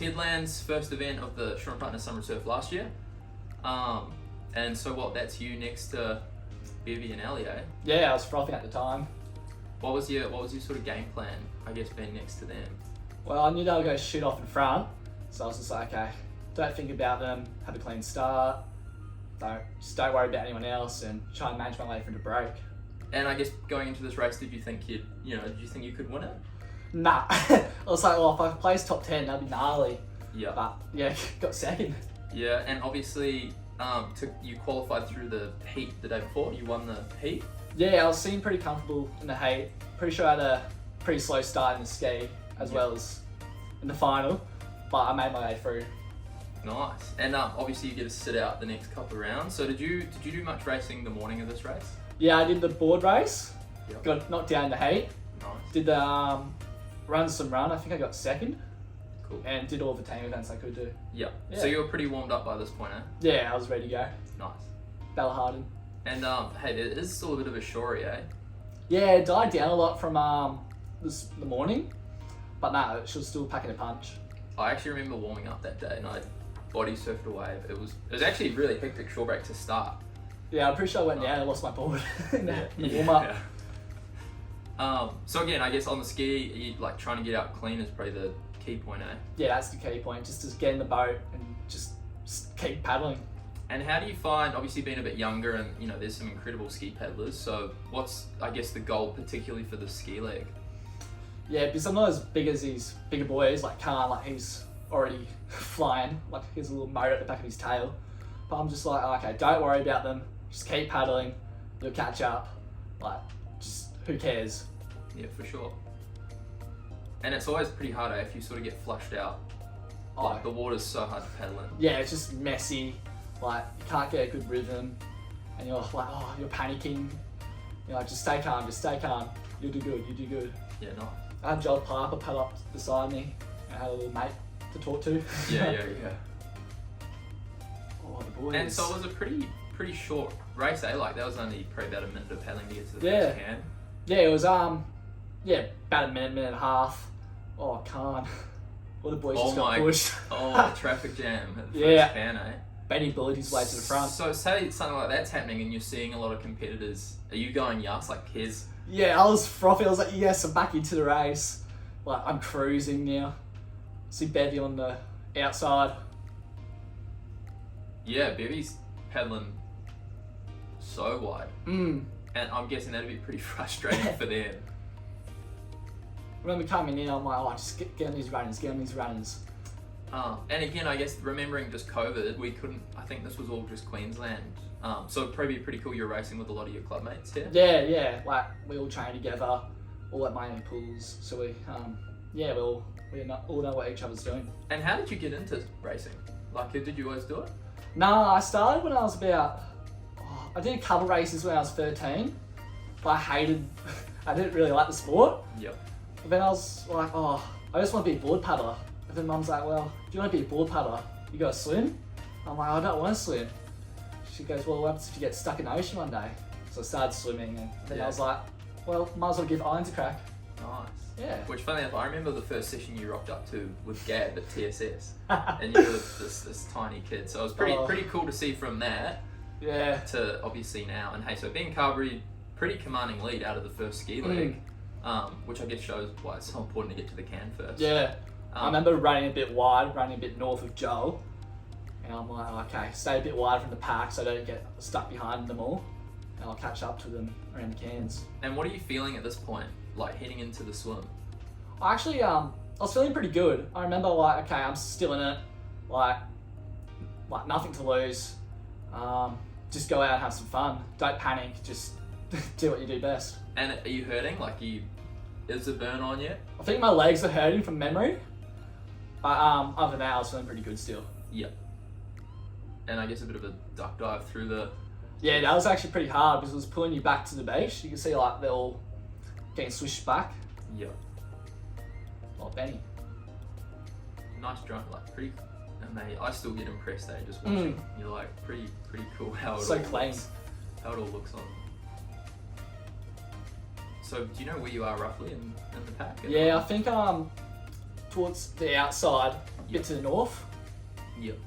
Headland's first event of the Shore and Partner Summer Surf last year. And so that's you next to Bevy and Ellie, eh? Yeah, I was frothing at the time. What was your sort of game plan, I guess, being next to them? Well, I knew they were going to shoot off in front, so I was just like, okay, don't think about them, have a clean start, don't worry about anyone else, and try and manage my way through the break. And I guess going into this race, did you think you could win it? Nah, I was like, well, if I place top 10, that'd be gnarly. Yeah. But yeah, got second. Yeah, and obviously, you qualified through the heat the day before. You won the heat. Yeah, I was seen pretty comfortable in the heat. Pretty sure I had a pretty slow start in the ski as well as in the final, but I made my way through. Nice. And obviously you get to sit out the next couple of rounds. So did you do much racing the morning of this race? Yeah, I did the board race. Yep. Got knocked down in the heat. Nice. Did the run. I think I got second. Cool. And did all the team events I could do. Yeah. Yeah. So you were pretty warmed up by this point, eh? Yeah, I was ready to go. Nice. Battle hardened. And hey, there is still a bit of a shory, eh? Yeah, it died down a lot from the morning, but no, she was still packing a punch. I actually remember warming up that day and I body surfed a wave. It was actually a really hectic shore break to start. Yeah, I'm pretty sure I went down and lost my board in the warm up. Yeah. So again, I guess on the ski, like trying to get out clean is probably the key point, eh? Yeah, that's the key point. Just to get in the boat and just keep paddling. And how do you find, obviously being a bit younger and there's some incredible ski paddlers, so what's, I guess, the goal particularly for the ski leg? Yeah, because I'm not as big as these bigger boys, like Khan, like he's already flying, like he has a little motor at the back of his tail. But I'm just like, okay, don't worry about them, just keep paddling, you'll catch up, like, just who cares? Yeah, for sure. And it's always pretty hard, if you sort of get flushed out. Like, the water's so hard to paddle in. Yeah, it's just messy, like, you can't get a good rhythm, and you're like, oh, you're panicking. You're like, just stay calm, you'll do good. Yeah, nice. I had Joel Piper paddle up beside me, and I had a little mate to talk to. Yeah. Oh, the boys. And so it was a pretty short race, eh? Like, that was only probably about a minute of paddling to get to the Yeah. first can. Yeah, it was about a minute and a half. Oh, I can't. All the boys just got pushed. Oh, traffic jam at the Yeah. first can, eh? Benny bullied his way to the front. So say something like that's happening and you're seeing a lot of competitors. Are you going yes, like his? Yeah, I was frothy. I was like, yes, I'm back into the race. Like, I'm cruising now. See Bevy on the outside. Yeah, Bevy's paddling so wide. And I'm guessing that'd be pretty frustrating for them. When we coming in, I'm like, oh, just get on these runners. And again, I guess remembering just COVID, we couldn't, I think this was all just Queensland. So it'd probably be pretty cool you're racing with a lot of your club mates here. Yeah, like we all train together, all at Miami pools. So we all know what each other's doing. And how did you get into racing? Like, did you always do it? No, I started when I was I did a couple races when I was 13, but I didn't really like the sport. Yep. But then I was like, oh, I just want to be a board paddler. And then Mum's like, well, do you want to be a board paddler? You got to swim? I'm like, I don't want to swim. She goes, well, what happens if you get stuck in the ocean one day? So I started swimming, and then I was like, well, might as well give irons a crack. Nice. Yeah. Which, funny enough, I remember the first session you rocked up to with Gab at TSS, and you were this tiny kid. So it was pretty cool to see from that to obviously now. And hey, so Ben Carberry, pretty commanding lead out of the first ski leg, which I guess shows why it's so important to get to the can first. Yeah. I remember running a bit wide, running a bit north of Joel. And I'm like, okay, stay a bit wide from the pack so I don't get stuck behind them all. And I'll catch up to them around the cans. And what are you feeling at this point, like heading into the swim? Actually, I was feeling pretty good. I remember like, okay, I'm still in it. Like nothing to lose. Just go out and have some fun. Don't panic, just do what you do best. And are you hurting? Is the burn on yet? I think my legs are hurting from memory. But other than that, I was feeling pretty good still. Yep. And I guess a bit of a duck dive through the... Yeah, that was actually pretty hard because it was pulling you back to the beach. You can see like they're all getting swished back. Yep. Like Benny. Nice drone, like pretty amazing. I still get impressed just watching. You're like pretty cool how it So all clean. looks. How it all looks on. So do you know where you are roughly in the pack? Yeah, I think towards the outside, a bit to the north. Yep.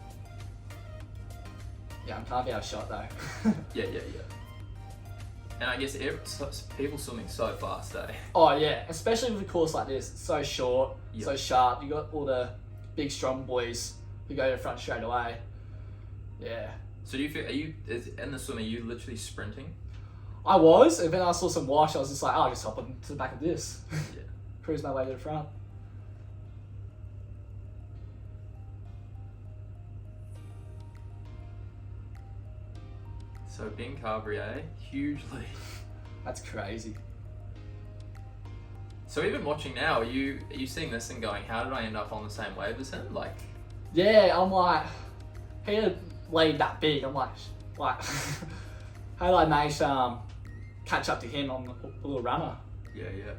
Yeah, I'm kind of out of shot though. Yeah. And I guess people swimming so fast, eh? Oh yeah, especially with a course like this. It's so short, so sharp. You got all the big strong boys who go to the front straight away. Yeah. So do you feel, in the swim, are you literally sprinting? I was, and then I saw some wash, I was just like, oh, I'll just hop on to the back of this. Yeah. Cruise my way to the front. So Ben Carberry, hugely. That's crazy. So even watching now, are you seeing this and going, how did I end up on the same wave as him? Like, yeah, I'm like, he had laid that big. I'm like, how did I manage to catch up to him on the little runner? yeah.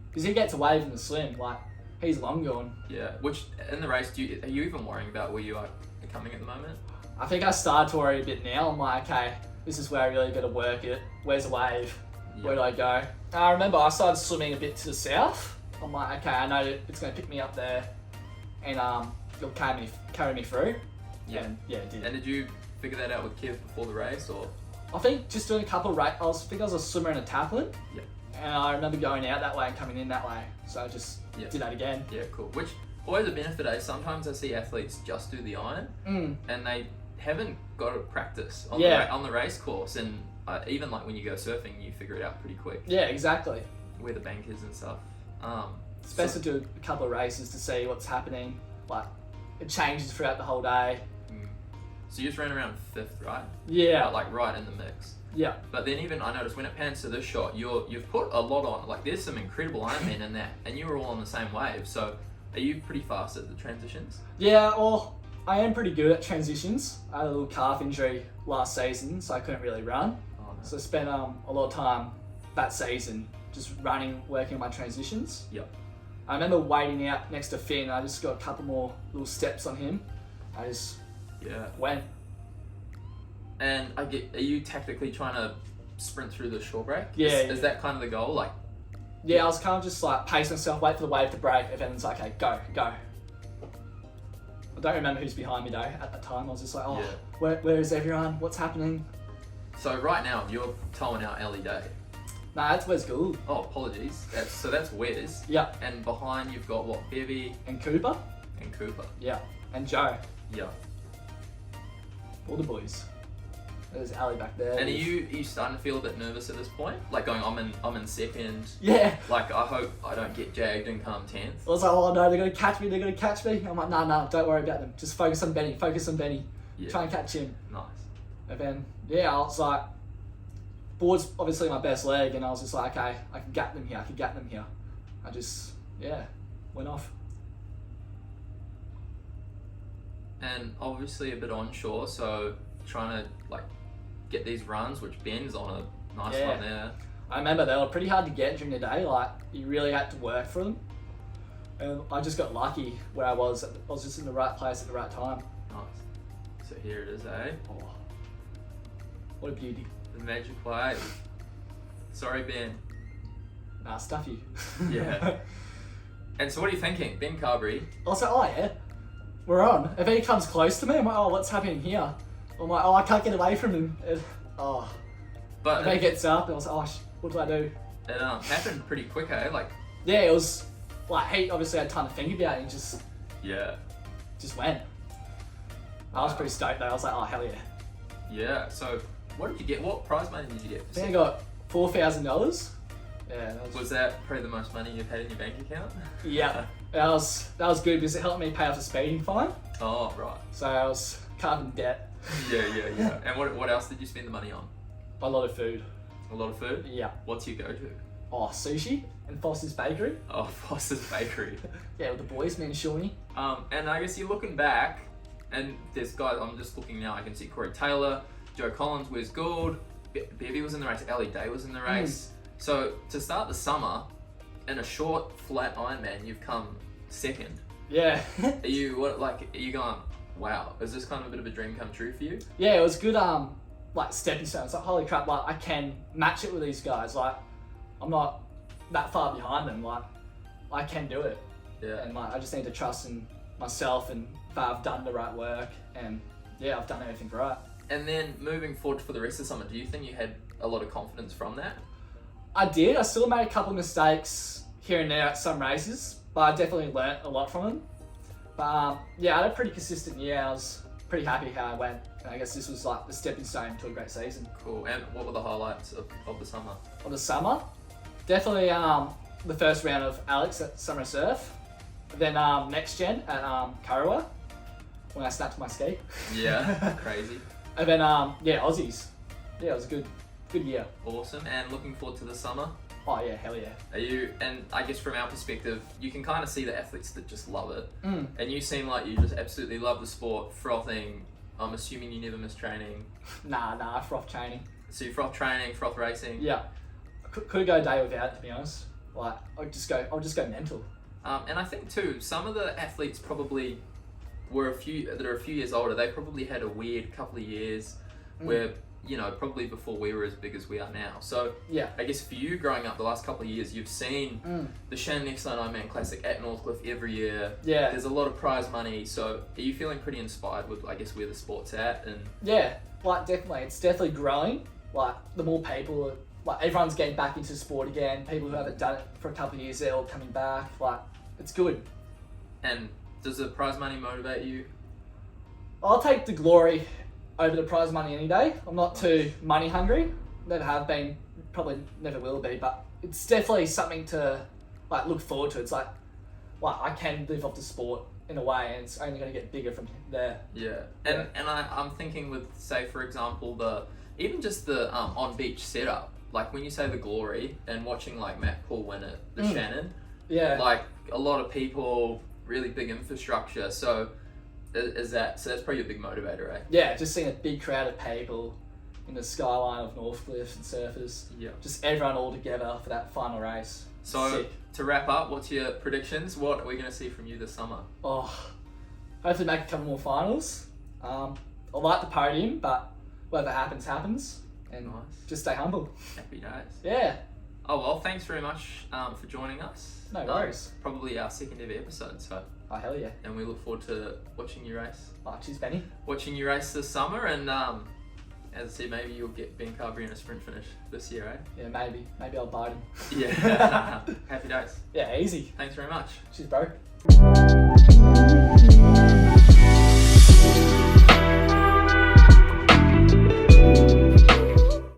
Because he gets away from the swim, like, he's long gone. Yeah, which in the race, are you even worrying about where you are coming at the moment? I think I started to worry a bit now. I'm like, okay, this is where I really got to work it. Where's the wave? Yeah. Where do I go? And I remember I started swimming a bit to the south. I'm like, okay, I know it's going to pick me up there, and it'll carry me through. Yeah. And yeah, it did. And did you figure that out with Kev before the race, or? I think just doing a couple of I think I was a swimmer and a tackling. Yeah. And I remember going out that way and coming in that way. So I just did that again. Yeah, cool. Which always a benefit, eh? Sometimes I see athletes just do the iron, and they haven't got to practice on the race course. And even like when you go surfing, you figure it out pretty quick. Yeah, exactly. Where the bank is and stuff. It's best to do a couple of races to see what's happening. Like, it changes throughout the whole day. So you just ran around 5th, right? Yeah. Like right in the mix. Yeah. But then even I noticed when it pans to this shot, you've put a lot on. Like there's some incredible Ironmen in that, and you were all on the same wave. So are you pretty fast at the transitions? Yeah, well, I am pretty good at transitions. I had a little calf injury last season, so I couldn't really run. Oh, no. So I spent a lot of time that season just running, working on my transitions. Yep. I remember waiting out next to Finn. I just got a couple more little steps on him. I just went. And are you tactically trying to sprint through the shore break? Yeah. Is that kind of the goal? Like. Yeah, I was kind of just like pace myself, wait for the wave to break, and then it's like, okay, go. I don't remember who's behind me though at the time. I was just like, where is everyone? What's happening? So right now you're towing out Ellie Day. Nah, that's Wes Gould. Oh, apologies. That's Wes. Yeah. And behind you've got what? Bevy and Cooper. Yeah. And Joe. Yeah. All the boys. There's Ali back there. And are you starting to feel a bit nervous at this point? Like going, I'm in second. Yeah. Like I hope I don't get jagged and come 10th. I was like, oh no, they're gonna catch me. I'm like, nah, don't worry about them. Just focus on Benny. Yeah. Try and catch him. Nice. And then I was like, board's obviously my best leg, and I was just like, okay, I can get them here. I just went off. And obviously a bit onshore, so trying to like get these runs, which Ben's on a nice one there. I remember they were pretty hard to get during the day. Like you really had to work for them. And I just got lucky where I was. I was just in the right place at the right time. Nice. So here it is, eh? Oh, what a beauty. The magic wave. Sorry, Ben. Nah, stuff you. Yeah. And so what are you thinking? Ben Carberry. I was like, oh yeah, we're on. If he comes close to me, I'm like, oh, what's happening here? I'm like, oh, I can't get away from him. But if he gets up, I was like, oh, what do I do? It happened pretty quick, eh? Like. Yeah, it was like he obviously had time to think about it and just went. I was pretty stoked though. I was like, oh hell yeah. Yeah. So what did you get? What prize money did you get? I think I got $4,000. Yeah. Was that probably the most money you've had in your bank account? Yeah. That was good because it helped me pay off the speeding fine. Oh right. So I was kind of in debt. Yeah. And what else did you spend the money on? A lot of food. A lot of food? Yeah. What's your go-to? Oh, sushi and Foster's Bakery. Oh, Foster's Bakery. Yeah, with the boys, me and Shawnee. And I guess you're looking back, and there's guys, I'm just looking now, I can see Corey Taylor, Joe Collins, Wes Gould, Bevy was in the race, Ellie Day was in the race. So to start the summer, in a short, flat Ironman, you've come second. Yeah. Are you going, wow, is this kind of a bit of a dream come true for you? Yeah, it was good, like stepping stones. Like, holy crap, like I can match it with these guys. Like, I'm not that far behind them. Like, I can do it. Yeah. And like I just need to trust in myself and that I've done the right work, and yeah, I've done everything right. And then moving forward for the rest of the summer, do you think you had a lot of confidence from that? I did. I still made a couple of mistakes here and there at some races, but I definitely learnt a lot from them. But yeah, I had a pretty consistent year. I was pretty happy how I went. And I guess this was like the stepping stone to a great season. Cool. And what were the highlights of the summer? Of the summer, definitely the first round of Alex at Summer Surf. Then next gen at Kurrawa when I snapped my ski. Yeah, crazy. And then yeah, Aussies. Yeah, it was a good year. Awesome. And looking forward to the summer? Oh yeah, hell yeah. Are you, and I guess from our perspective, you can kind of see the athletes that just love it. And you seem like you just absolutely love the sport, frothing. I'm assuming you never miss training. Nah, froth training. So you froth training, froth racing? Yeah. Could go a day without it, to be honest. Like, I'll just go mental. And I think too, some of the athletes probably were a few years older. They probably had a weird couple of years where, you know, probably before we were as big as we are now. So yeah, I guess for you growing up the last couple of years, you've seen the Shannon Exline Ironman Classic at Northcliffe every year. Yeah. There's a lot of prize money. So are you feeling pretty inspired with, I guess, where the sport's at? And yeah, like definitely, it's definitely growing. Like the more people, like everyone's getting back into sport again. People who haven't done it for a couple of years, they're all coming back. Like it's good. And does the prize money motivate you? I'll take the glory over the prize money any day. I'm not too money hungry. Never have been, probably never will be, but it's definitely something to like look forward to. It's like I can live off the sport in a way, and it's only going to get bigger from there. Yeah. And I'm thinking with, say for example, even just the on beach setup. Like when you say the glory and watching like Matt Poole win it, the Shannon. Yeah. Like a lot of people, really big infrastructure. So that's probably a big motivator, eh? Yeah, just seeing a big crowd of people in the skyline of Northcliffe and surfers. Yeah. Just everyone all together for that final race. So sick. To wrap up, what's your predictions? What are we going to see from you this summer? Oh, hopefully make a couple more finals. I like the podium, but whatever happens, happens. And Nice. just stay humble. Happy days. Yeah. Oh well, thanks very much for joining us. No worries. Probably our second ever episode, so. Oh, hell yeah. And we look forward to watching you race. Oh, cheers, Benny. Watching you race this summer, and as I said, maybe you'll get Ben Carberry in a sprint finish this year, eh? Yeah, maybe. Maybe I'll bite him. Yeah. Happy days. Yeah, easy. Thanks very much. Cheers, bro.